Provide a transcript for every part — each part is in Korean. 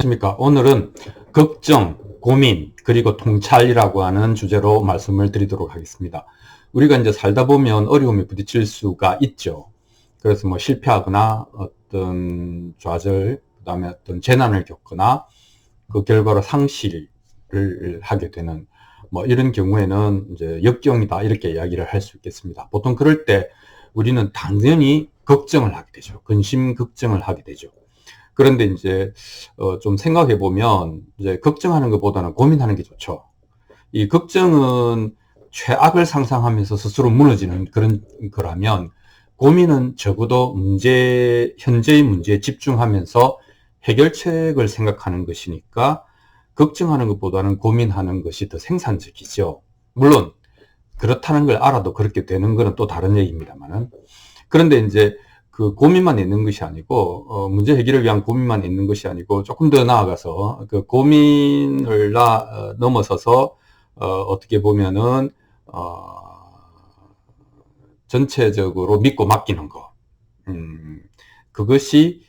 안녕하십니까. 오늘은 걱정, 고민, 그리고 통찰이라고 하는 주제로 말씀을 드리도록 하겠습니다. 우리가 이제 살다 보면 어려움에 부딪힐 수가 있죠. 그래서 뭐 실패하거나 어떤 좌절, 그 다음에 어떤 재난을 겪거나 그 결과로 상실을 하게 되는 뭐 이런 경우에는 이제 역경이다 이렇게 이야기를 할 수 있겠습니다. 보통 그럴 때 우리는 당연히 걱정을 하게 되죠. 근심 걱정을 하게 되죠. 그런데 이제 좀 생각해 보면 이제 걱정하는 것보다는 고민하는 게 좋죠. 이 걱정은 최악을 상상하면서 스스로 무너지는 그런 거라면, 고민은 적어도 현재의 문제에 집중하면서 해결책을 생각하는 것이니까 걱정하는 것보다는 고민하는 것이 더 생산적이죠. 물론 그렇다는 걸 알아도 그렇게 되는 것은 또 다른 얘기입니다만은. 그런데 이제 그 고민만 있는 것이 아니고, 문제 해결을 위한 고민만 있는 것이 아니고, 조금 더 나아가서 그 고민을 넘어서서, 어떻게 보면은, 전체적으로 믿고 맡기는 거. 그것이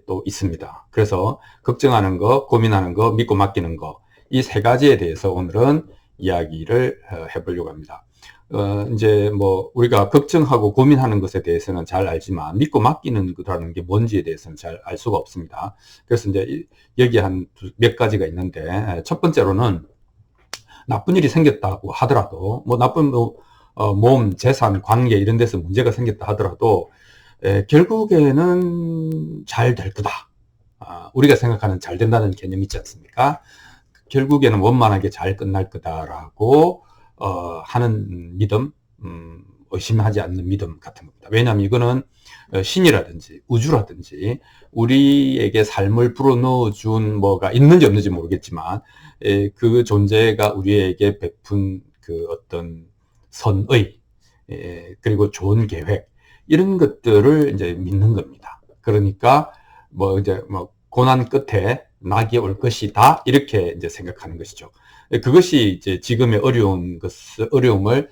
또 있습니다. 그래서 걱정하는 거, 고민하는 거, 믿고 맡기는 거. 이 세 가지에 대해서 오늘은 이야기를 해보려고 합니다. 이제 뭐 우리가 걱정하고 고민하는 것에 대해서는 잘 알지만 믿고 맡기는 거라는 게 뭔지에 대해서는 잘 알 수가 없습니다. 그래서 이제 여기 한 몇 가지가 있는데, 첫 번째로는 나쁜 일이 생겼다고 하더라도, 뭐 나쁜 몸, 재산, 관계 이런 데서 문제가 생겼다 하더라도 결국에는 잘 될 거다. 우리가 생각하는 잘 된다는 개념이 있지 않습니까? 결국에는 원만하게 잘 끝날 거다라고 하는 믿음, 의심하지 않는 믿음 같은 겁니다. 왜냐하면 이거는 신이라든지 우주라든지 우리에게 삶을 불어넣어준 뭐가 있는지 없는지 모르겠지만, 그 존재가 우리에게 베푼 그 어떤 선의, 그리고 좋은 계획, 이런 것들을 이제 믿는 겁니다. 그러니까 뭐 이제 뭐 고난 끝에 낙이 올 것이다 이렇게 이제 생각하는 것이죠. 그것이 이제 지금의 어려움을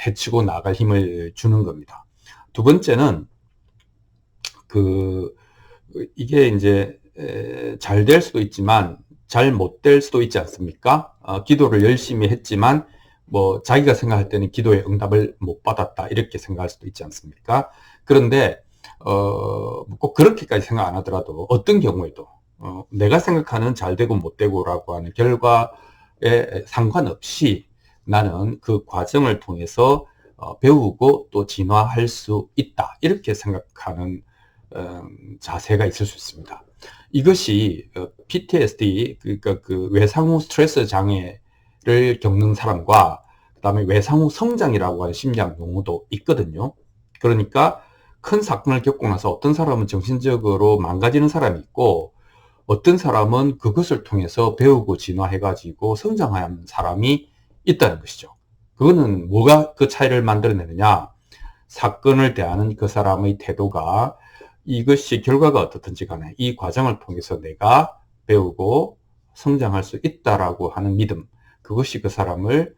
헤치고 나갈 힘을 주는 겁니다. 두 번째는 이게 이제 잘 될 수도 있지만 잘 못 될 수도 있지 않습니까? 기도를 열심히 했지만 뭐 자기가 생각할 때는 기도의 응답을 못 받았다 이렇게 생각할 수도 있지 않습니까? 그런데 꼭 그렇게까지 생각 안 하더라도 어떤 경우에도 내가 생각하는 잘 되고 못 되고라고 하는 결과에 상관없이 나는 그 과정을 통해서 배우고 또 진화할 수 있다 이렇게 생각하는 자세가 있을 수 있습니다. 이것이 PTSD, 그러니까 그 외상후 스트레스 장애를 겪는 사람과 그다음에 외상후 성장이라고 하는 심리학 용어도 있거든요. 그러니까 큰 사건을 겪고 나서 어떤 사람은 정신적으로 망가지는 사람이 있고, 어떤 사람은 그것을 통해서 배우고 진화해가지고 성장하는 사람이 있다는 것이죠. 그거는 뭐가 그 차이를 만들어내느냐? 사건을 대하는 그 사람의 태도가, 이것이 결과가 어떻든지 간에 이 과정을 통해서 내가 배우고 성장할 수 있다라고 하는 믿음, 그것이 그 사람을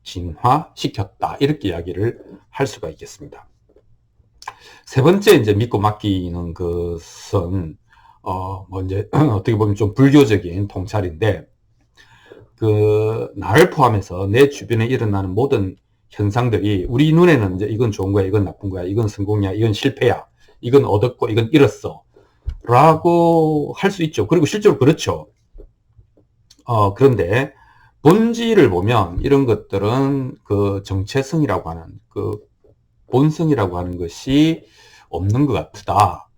진화시켰다 이렇게 이야기를 할 수가 있겠습니다. 세 번째 이제 믿고 맡기는 것은 뭐 이제 어떻게 보면 좀 불교적인 통찰인데, 나를 포함해서 내 주변에 일어나는 모든 현상들이 우리 눈에는 이제 이건 좋은 거야, 이건 나쁜 거야, 이건 성공이야, 이건 실패야, 이건 얻었고 이건 잃었어 라고 할 수 있죠. 그리고 실제로 그렇죠. 그런데 본질을 보면 이런 것들은 그 정체성이라고 하는 그 본성이라고 하는 것이 없는 것 같다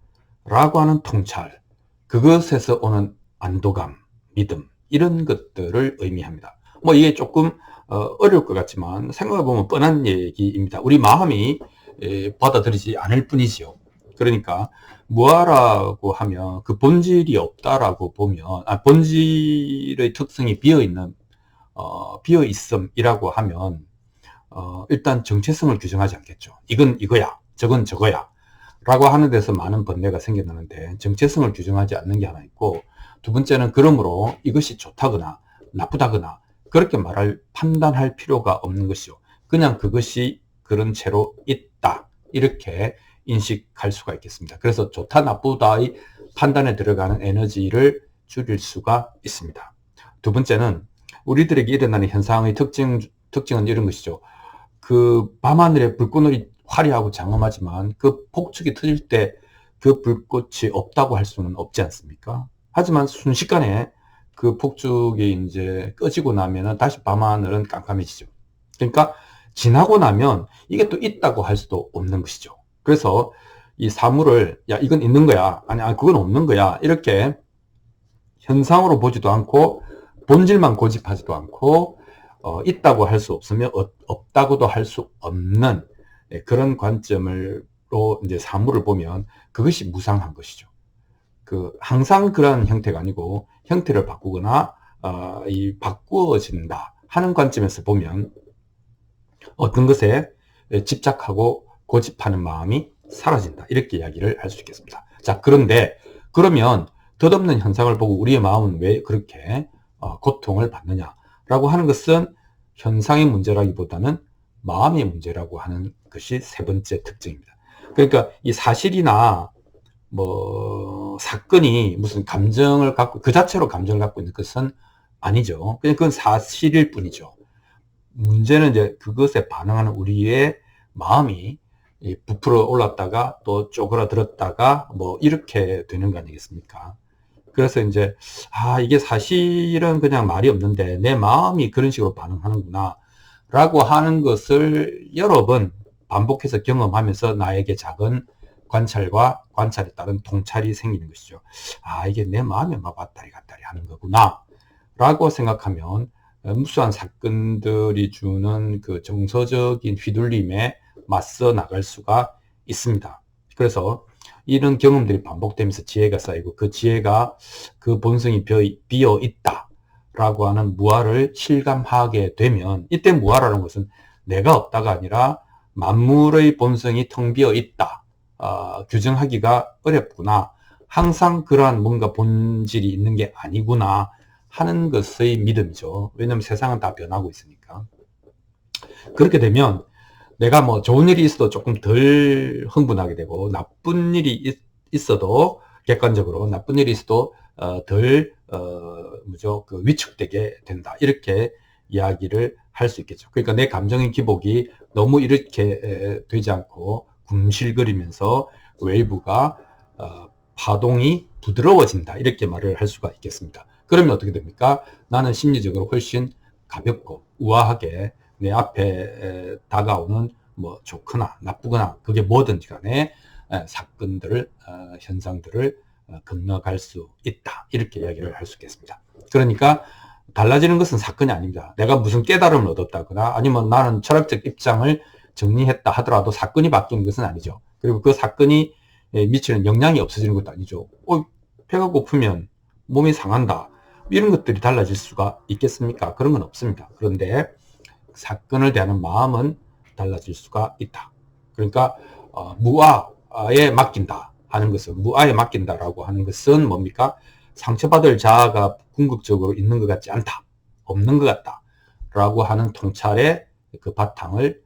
라고 하는 통찰, 그것에서 오는 안도감, 믿음, 이런 것들을 의미합니다. 뭐 이게 조금 어려울 것 같지만 생각해보면 뻔한 얘기입니다. 우리 마음이 받아들이지 않을 뿐이지요. 그러니까 뭐하라고 하면 그 본질이 없다라고 보면, 본질의 특성이 비어있음이라고 하면 일단 정체성을 규정하지 않겠죠. 이건 이거야, 저건 저거야 라고 하는 데서 많은 번뇌가 생겨나는데, 정체성을 규정하지 않는 게 하나 있고, 두 번째는 그러므로 이것이 좋다거나 나쁘다거나 그렇게 판단할 필요가 없는 것이죠. 그냥 그것이 그런 채로 있다 이렇게 인식할 수가 있겠습니다. 그래서 좋다 나쁘다의 판단에 들어가는 에너지를 줄일 수가 있습니다. 두 번째는 우리들에게 일어나는 현상의 특징은 이런 것이죠. 그 밤하늘에 불꽃놀이 화려하고 장엄하지만 그 폭죽이 터질 때 그 불꽃이 없다고 할 수는 없지 않습니까? 하지만 순식간에 그 폭죽이 이제 꺼지고 나면은 다시 밤하늘은 깜깜해지죠. 그러니까 지나고 나면 이게 또 있다고 할 수도 없는 것이죠. 그래서 이 사물을 야 이건 있는 거야, 아니 그건 없는 거야, 이렇게 현상으로 보지도 않고 본질만 고집하지도 않고 있다고 할 수 없으면 없다고도 할 수 없는 그런 관점으로 이제 사물을 보면 그것이 무상한 것이죠. 항상 그러한 형태가 아니고 형태를 바꾸거나 바꾸어진다 하는 관점에서 보면 어떤 것에 집착하고 고집하는 마음이 사라진다, 이렇게 이야기를 할 수 있겠습니다. 자, 그런데 그러면 덧없는 현상을 보고 우리의 마음은 왜 그렇게 고통을 받느냐라고 하는 것은 현상의 문제라기보다는 마음의 문제라고 하는 것이 세 번째 특징입니다. 그러니까 이 사실이나 뭐 사건이 무슨 감정을 갖고 그 자체로 감정을 갖고 있는 것은 아니죠. 그냥 그건 사실일 뿐이죠. 문제는 이제 그것에 반응하는 우리의 마음이 부풀어 올랐다가 또 쪼그라들었다가 뭐 이렇게 되는 거 아니겠습니까? 그래서 이제 이게 사실은 그냥 말이 없는데 내 마음이 그런 식으로 반응하는구나 라고 하는 것을 여러 번 반복해서 경험하면서 나에게 작은 관찰과 관찰에 따른 통찰이 생기는 것이죠. 이게 내 마음이 막 왔다리 갔다리 하는 거구나 라고 생각하면 무수한 사건들이 주는 그 정서적인 휘둘림에 맞서 나갈 수가 있습니다. 그래서 이런 경험들이 반복되면서 지혜가 쌓이고 그 지혜가 그 본성이 비어 있다 라고 하는 무아를 실감하게 되면, 이때 무아라는 것은 내가 없다가 아니라 만물의 본성이 텅 비어 있다, 규정하기가 어렵구나, 항상 그러한 뭔가 본질이 있는 게 아니구나 하는 것의 믿음이죠. 왜냐하면 세상은 다 변하고 있으니까. 그렇게 되면 내가 뭐 좋은 일이 있어도 조금 덜 흥분하게 되고, 나쁜 일이 있어도 객관적으로 나쁜 일이 있어도 덜 위축되게 된다, 이렇게 이야기를 할 수 있겠죠. 그러니까 내 감정의 기복이 너무 이렇게 되지 않고 궁실거리면서 웨이브가 파동이 부드러워진다, 이렇게 말을 할 수가 있겠습니다. 그러면 어떻게 됩니까? 나는 심리적으로 훨씬 가볍고 우아하게 내 앞에 다가오는 뭐 좋거나 나쁘거나 그게 뭐든지 간에 사건들을 현상들을 건너갈 수 있다, 이렇게 이야기를 할 수 있겠습니다. 그러니까 달라지는 것은 사건이 아닙니다. 내가 무슨 깨달음을 얻었다거나 아니면 나는 철학적 입장을 정리했다 하더라도 사건이 바뀌는 것은 아니죠. 그리고 그 사건이 미치는 영향이 없어지는 것도 아니죠. 배가 고프면 몸이 상한다, 이런 것들이 달라질 수가 있겠습니까? 그런 건 없습니다. 그런데 사건을 대하는 마음은 달라질 수가 있다. 그러니까 무아에 맡긴다 하는 것은, 무아에 맡긴다라고 하는 것은 뭡니까? 상처받을 자아가 궁극적으로 있는 것 같지 않다, 없는 것 같다 라고 하는 통찰의 그 바탕을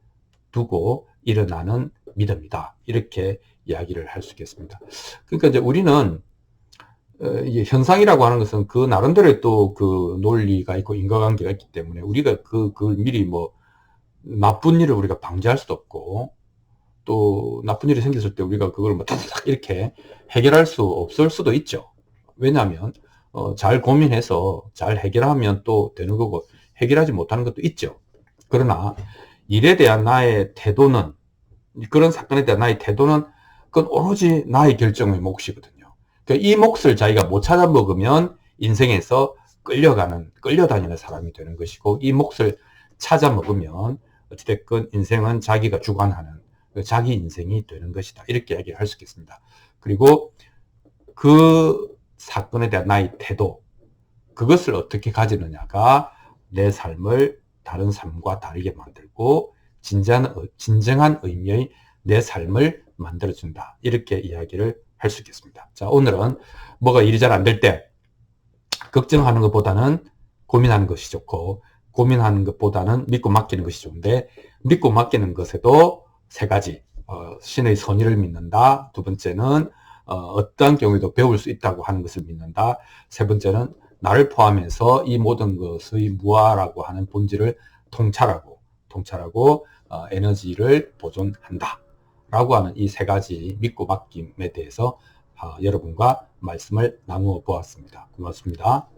두고 일어나는 믿음이다, 이렇게 이야기를 할 수 있겠습니다. 그러니까 이제 우리는 이게 현상이라고 하는 것은 그 나름대로의 또 그 논리가 있고 인과관계가 있기 때문에 우리가 그걸 미리 뭐 나쁜 일을 우리가 방지할 수도 없고, 또 나쁜 일이 생겼을 때 우리가 그걸 뭐 딱 이렇게 해결할 수 없을 수도 있죠. 왜냐하면 잘 고민해서 잘 해결하면 또 되는 거고 해결하지 못하는 것도 있죠. 그러나 일에 대한 나의 태도는, 그런 사건에 대한 나의 태도는 그건 오로지 나의 결정의 몫이거든요. 그러니까 이 몫을 자기가 못 찾아 먹으면 인생에서 끌려다니는 사람이 되는 것이고, 이 몫을 찾아 먹으면 어찌됐건 인생은 자기가 주관하는 자기 인생이 되는 것이다, 이렇게 얘기를 할 수 있겠습니다. 그리고 그 사건에 대한 나의 태도, 그것을 어떻게 가지느냐가 내 삶을 다른 삶과 다르게 만들고 진정한 의미의 내 삶을 만들어준다, 이렇게 이야기를 할 수 있겠습니다. 자, 오늘은 뭐가 일이 잘 안 될 때 걱정하는 것보다는 고민하는 것이 좋고, 고민하는 것보다는 믿고 맡기는 것이 좋은데, 믿고 맡기는 것에도 세 가지, 신의 선의를 믿는다, 두 번째는 어떠한 경우에도 배울 수 있다고 하는 것을 믿는다. 세 번째는 나를 포함해서 이 모든 것의 무아라고 하는 본질을 통찰하고 에너지를 보존한다 라고 하는 이 세 가지 믿고 맡김에 대해서 여러분과 말씀을 나누어 보았습니다. 고맙습니다.